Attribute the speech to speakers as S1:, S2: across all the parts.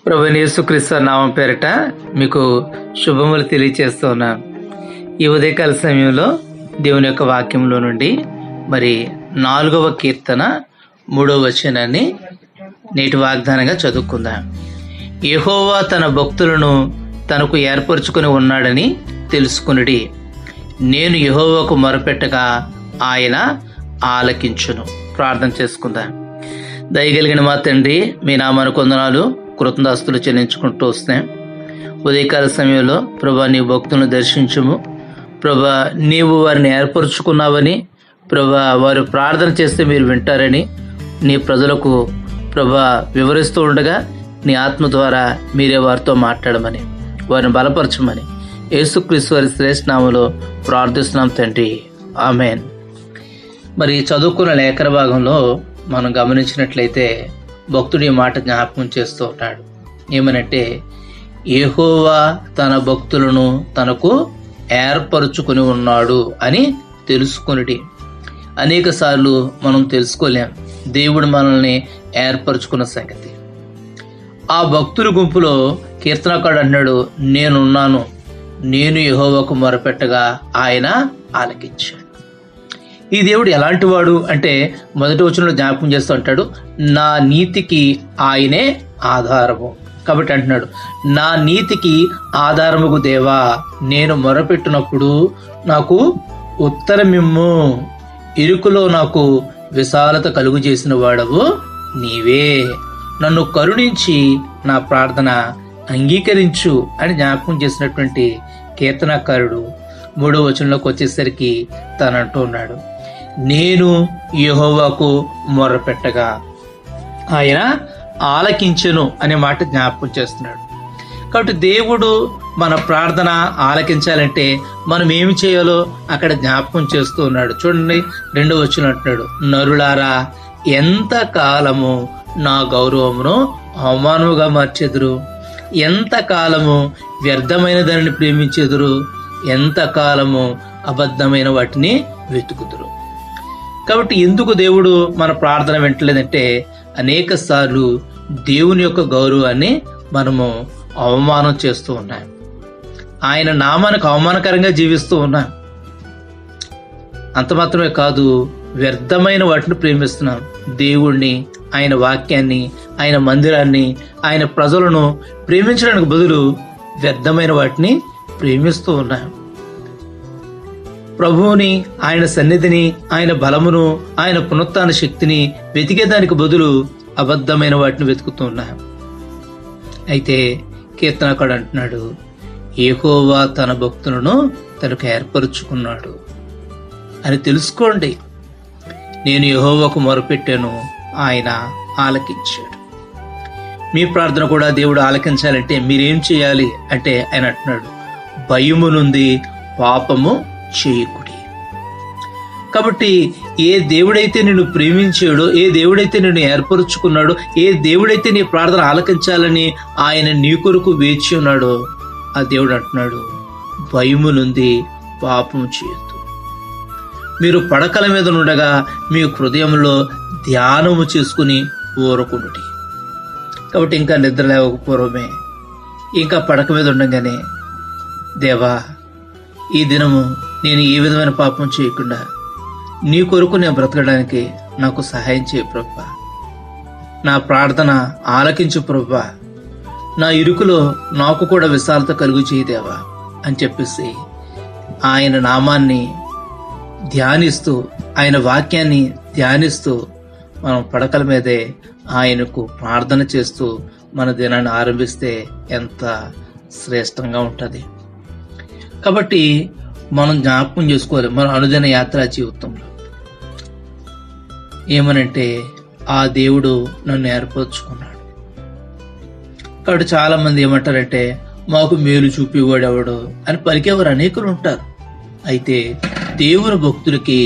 S1: ప్రభువైన యేసుక్రీస్తు నామం పేరిట మీకు శుభములు తెలియచేస్తున్నాను. ఈ ఉదయకాల సమయంలో దేవుని యొక్క వాక్యంలో నుండి మరి 4వ కీర్తన 3వ వచనాన్ని నేటి వాగ్దానంగా చదువుకుందాం. యెహోవా తన భక్తులను తనకు ఏర్పరచుకుని ఉన్నాడని తెలుసుకునుడి. నేను యెహోవాకు మొరపెట్టగా ఆయన ఆలకించును. ప్రార్థన చేసుకుందాం. దయగలిగిన మా తండ్రి, మీ నామానికి వందనాలు, కృతజ్ఞతాస్తుతులు చెల్లించుకుంటూ వస్తాం. ఉదయకాల సమయంలో ప్రభా, నీ భక్తులను దర్శించుము. ప్రభా, నీవు వారిని ఏర్పరచుకున్నావని, ప్రభా వారు ప్రార్థన చేస్తే మీరు వింటారని నీ ప్రజలకు ప్రభా వివరిస్తూ ఉండగా నీ ఆత్మ ద్వారా మీరే వారితో మాట్లాడమని, వారిని బలపరచమని యేసుక్రీస్తు వారి శ్రేష్ఠ నామములో ప్రార్థిస్తున్నాం తండ్రి, ఆమేన్. మరి చదువుకున్న లేఖన భాగంలో మనం గమనించినట్లయితే భక్తుడి మాట జ్ఞాపకం చేస్తూ ఉంటాడు. ఏమనంటే, యెహోవా తన భక్తులను తనకు ఏర్పరచుకుని ఉన్నాడు అని తెలుసుకుని. అనేక సార్లు మనం తెలుసుకోలేం దేవుడు మనల్ని ఏర్పరచుకున్న సంగతి. ఆ భక్తుల గుంపులో కీర్తనకాడు అన్నాడు, నేనున్నాను, నేను యెహోవాకు మొరపెట్టగా ఆయన ఆలకించాడు. ఈ దేవుడు ఎలాంటి వాడు అంటే, మొదటి వచనంలో జ్ఞాపకం చేస్తూ ఉంటాడు, నా నీతికి ఆయనే ఆధారము. కాబట్టి అంటున్నాడు, నా నీతికి ఆధారముకు దేవా, నేను మొరపెట్టినప్పుడు నాకు ఉత్తరమిమ్ము, ఇరుకులో నాకు విశాలత కలుగు చేసిన వాడవు నీవే, నన్ను కరుణించి నా ప్రార్థన అంగీకరించు అని జ్ఞాపకం చేసినటువంటి కీర్తనకారుడు 3వ వచనంలోకి వచ్చేసరికి తను అంటూ ఉన్నాడు, నేను యెహోవాకు మొర్రపెట్టగా ఆయన ఆలకించెను అనే మాట జ్ఞాపకం చేస్తున్నాడు. కాబట్టి దేవుడు మన ప్రార్థన ఆలకించాలంటే మనం ఏమి చేయాలో అక్కడ జ్ఞాపకం చేస్తూ ఉన్నాడు. చూడండి, 2వ వచనం అంటున్నాడు, నరులారా ఎంత కాలము నా గౌరవమును అవమానముగా మార్చెదురు, ఎంత కాలము వ్యర్థమైన దానిని ప్రేమించెదురు, ఎంత కాలము అబద్ధమైన వాటిని వెతుకుదురు. కాబట్టి ఎందుకు దేవుడు మన ప్రార్థన వింటలేదంటే, అనేక సార్లు దేవుని యొక్క గౌరవాన్ని మనము అవమానం చేస్తూ ఉన్నాం. ఆయన నామానికి అవమానకరంగా జీవిస్తూ ఉన్నాం. అంత మాత్రమే కాదు, వ్యర్థమైన వాటిని ప్రేమిస్తున్నాం. దేవుణ్ణి, ఆయన వాక్యాన్ని, ఆయన మందిరాన్ని, ఆయన ప్రజలను ప్రేమించడానికి బదులు వ్యర్థమైన వాటిని ప్రేమిస్తూ ఉన్నాం. ప్రభువుని, ఆయన సన్నిధిని, ఆయన బలమును, ఆయన పునరుత్థాన శక్తిని వెతికేదానికి బదులు అబద్ధమైన వాటిని వెతుకుతూ ఉన్నాం. అయితే కీర్తనకాడు అంటున్నాడు, యెహోవా తన భక్తులను తనకు ఏర్పరచుకున్నాడు అని తెలుసుకోండి. నేను యెహోవాకు మొరపెట్టాను, ఆయన ఆలకించాడు. మీ ప్రార్థన కూడా దేవుడు ఆలకించాలంటే మీరేం చేయాలి అంటే ఆయన అంటున్నాడు, భయము నుండి పాపము చేయకుడి. కాబట్టి ఏ దేవుడైతే నిన్ను ప్రేమించాడో, ఏ దేవుడైతే నిన్ను ఏర్పరుచుకున్నాడో, ఏ దేవుడైతే నీ ప్రార్థన ఆలకించాలని ఆయన నీ కొరకు వేచి ఉన్నాడో, ఆ దేవుడు అంటున్నాడు, భయము నుండి పాపము చేయొద్దు. మీరు పడకల మీద ఉండగా మీ హృదయంలో ధ్యానము చేసుకుని ఊరకుండుడి. కాబట్టి ఇంకా నిద్ర లేవకపోవడమే, ఇంకా పడక మీద ఉండగానే, దేవా, ఈ దినము నేను ఏ విధమైన పాపం చేయకుండా నీ కొరకు నేను బ్రతకడానికి నాకు సహాయం చేయ ప్రభువా, నా ప్రార్థన ఆలకించు ప్రభువా, నా ఇరుకులో నాకు కూడా విశాలత కలుగు చేయదేవా అని చెప్పేసి ఆయన నామాన్ని ధ్యానిస్తూ, ఆయన వాక్యాన్ని ధ్యానిస్తూ మనం పడకల మీదే ఆయనకు ప్రార్థన చేస్తూ మన దినాన్ని ఆరంభిస్తే ఎంత శ్రేష్టంగా ఉంటుంది. కాబట్టి మనం జ్ఞాపకం చేసుకోవాలి మన అనుదిన యాత్రా జీవితంలో ఏమనంటే, ఆ దేవుడు నన్ను ఏర్పరచుకున్నాడు. కాబట్టి చాలా మంది ఏమంటారంటే, మాకు మేలు చూపేవాడు ఎవడు అని పలికేవారు అనేకులు ఉంటారు. అయితే దేవుని భక్తులకి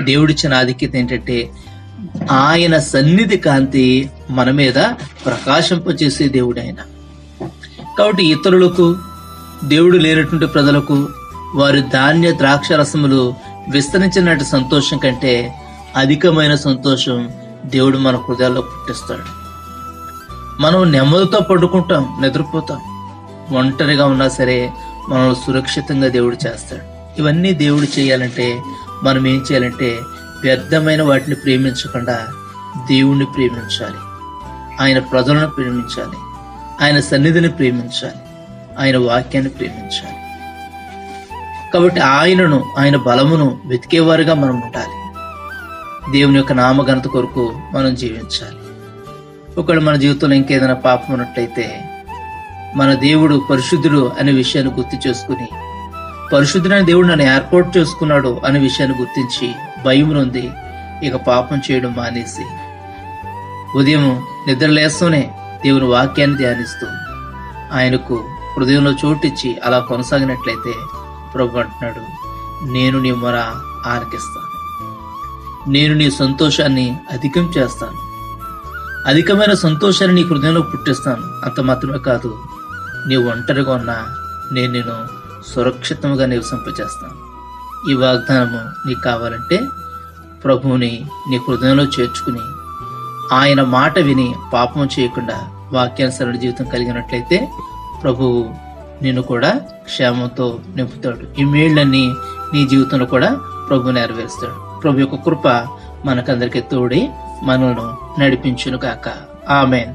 S1: దేవుడిచ్చిన ఆధిక్యత ఏంటంటే, ఆయన సన్నిధి కాంతి మన మీద ప్రకాశింపచేసే దేవుడు ఆయన. కాబట్టి ఇతరులకు, దేవుడు లేనటువంటి ప్రజలకు వారి ధాన్య ద్రాక్ష రసములు విస్తరించినట్టు సంతోషం కంటే అధికమైన సంతోషం దేవుడు మన హృదయాల్లో పుట్టిస్తాడు. మనం నెమ్మదితో పడుకుంటాం, నిద్రపోతాం. ఒంటరిగా ఉన్నా సరే మనం సురక్షితంగా దేవుడు చేస్తాడు. ఇవన్నీ దేవుడు చేయాలంటే మనం ఏం చేయాలంటే వ్యర్థమైన వాటిని ప్రేమించకుండా దేవుణ్ణి ప్రేమించాలి, ఆయన ప్రజలను ప్రేమించాలి, ఆయన సన్నిధిని ప్రేమించాలి, ఆయన వాక్యాన్ని ప్రేమించాలి. కాబట్టి ఆయనను, ఆయన బలమును వెతికేవారుగా మనం ఉండాలి. దేవుని యొక్క నామఘనత కొరకు మనం జీవించాలి. ఒకవేళ మన జీవితంలో ఇంకేదైనా పాపం ఉన్నట్లయితే మన దేవుడు పరిశుద్ధుడు అనే విషయాన్ని గుర్తు చేసుకుని, పరిశుద్ధుడైన దేవుడు నన్ను ఏర్పాటు చేసుకున్నాడు అనే విషయాన్ని గుర్తించి భయం నుండి ఇక పాపం చేయడం మానేసి ఉదయం నిద్ర లేస్తూనే దేవుని వాక్యాన్ని ధ్యానిస్తూ ఆయనకు హృదయంలో చోటిచ్చి అలా కొనసాగినట్లయితే ప్రభు అంటున్నాడు, నేను నీ మొర ఆలకిస్తాను, నేను నీ సంతోషాన్ని అధికం చేస్తాను, అధికమైన సంతోషాన్ని నీ హృదయంలో పుట్టిస్తాను. అంత మాత్రమే కాదు, నీ ఒంటరిగా ఉన్నా నేను నిన్ను సురక్షితంగా నివసింపచేస్తాను. ఈ వాగ్దానము నీకు కావాలంటే ప్రభువుని నీ హృదయంలో చేర్చుకుని ఆయన మాట విని పాపం చేయకుండా వాక్యానుసరణ జీవితం కలిగినట్లయితే ప్రభువు నిన్ను కూడా క్షేమంతో నింపుతాడు. ఈ మేళ్లన్నీ నీ జీవితంలో కూడా ప్రభు నెరవేరుస్తాడు. ప్రభు యొక్క కృప మనకందరికీ తోడి మనల్ని నడిపించును కాక. ఆమేన్.